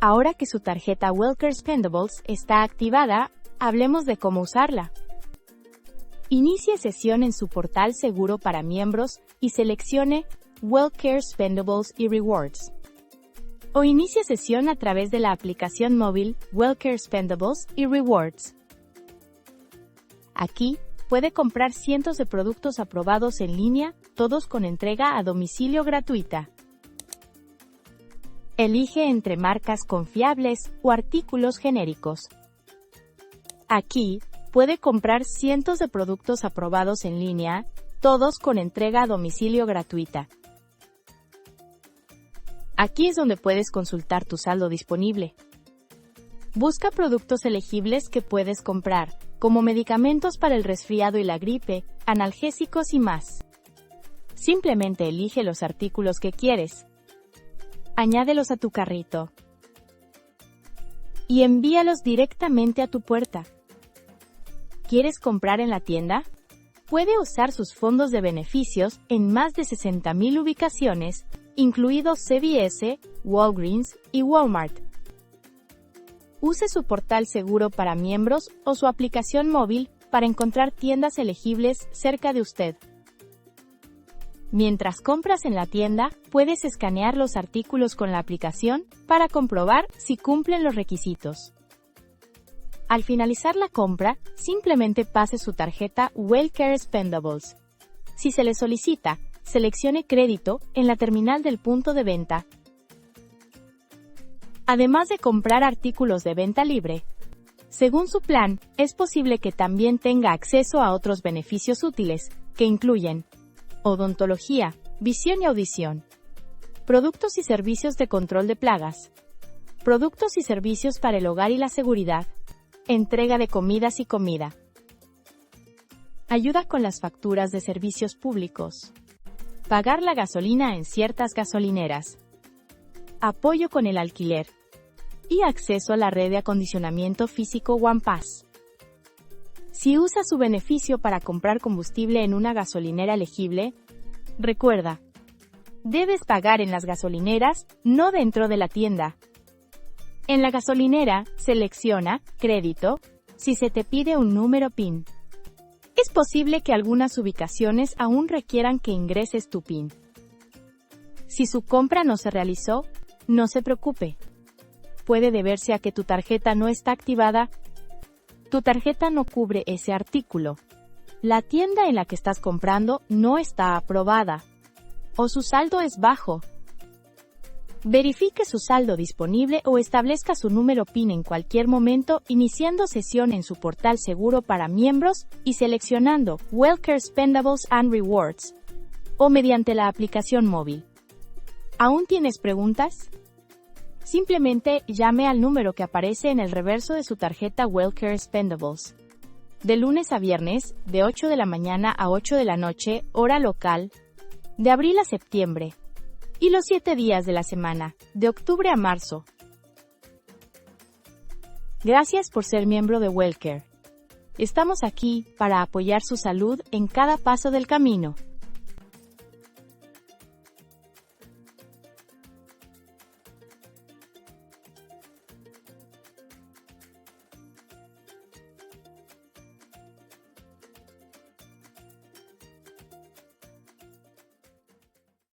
Ahora que su tarjeta Wellcare Spendables está activada, hablemos de cómo usarla. Inicie sesión en su portal seguro para miembros y seleccione Wellcare Spendables y Rewards. O inicie sesión a través de la aplicación móvil Wellcare Spendables y Rewards. Aquí, puede comprar cientos de productos aprobados en línea, todos con entrega a domicilio gratuita. Elige entre marcas confiables o artículos genéricos. Aquí, puede comprar cientos de productos aprobados en línea, todos con entrega a domicilio gratuita. Aquí es donde puedes consultar tu saldo disponible. Busca productos elegibles que puedes comprar, como medicamentos para el resfriado y la gripe, analgésicos y más. Simplemente elige los artículos que quieres. Añádelos a tu carrito. Y envíalos directamente a tu puerta. ¿Quieres comprar en la tienda? Puede usar sus fondos de beneficios en más de 60,000 ubicaciones, incluidos CVS, Walgreens y Walmart. Use su portal seguro para miembros o su aplicación móvil para encontrar tiendas elegibles cerca de usted. Mientras compras en la tienda, puedes escanear los artículos con la aplicación para comprobar si cumplen los requisitos. Al finalizar la compra, simplemente pase su tarjeta Wellcare Spendables. Si se le solicita, seleccione crédito en la terminal del punto de venta. Además de comprar artículos de venta libre, según su plan, es posible que también tenga acceso a otros beneficios útiles, que incluyen odontología, visión y audición, productos y servicios de control de plagas, productos y servicios para el hogar y la seguridad, entrega de comidas y comida, ayuda con las facturas de servicios públicos, pagar la gasolina en ciertas gasolineras, apoyo con el alquiler y acceso a la red de acondicionamiento físico OnePass. Si usa su beneficio para comprar combustible en una gasolinera elegible, recuerda, debes pagar en las gasolineras, no dentro de la tienda. En la gasolinera, selecciona Crédito, si se te pide un número PIN. Es posible que algunas ubicaciones aún requieran que ingreses tu PIN. Si su compra no se realizó, no se preocupe. Puede deberse a que tu tarjeta no está activada. Tu tarjeta no cubre ese artículo. La tienda en la que estás comprando no está aprobada. O su saldo es bajo. Verifique su saldo disponible o establezca su número PIN en cualquier momento iniciando sesión en su portal seguro para miembros y seleccionando Wellcare Spendables and Rewards o mediante la aplicación móvil. ¿Aún tienes preguntas? Simplemente llame al número que aparece en el reverso de su tarjeta Wellcare Spendables. De lunes a viernes, de 8 de la mañana a 8 de la noche, hora local, de abril a septiembre. Y los 7 días de la semana, de octubre a marzo. Gracias por ser miembro de Wellcare. Estamos aquí para apoyar su salud en cada paso del camino.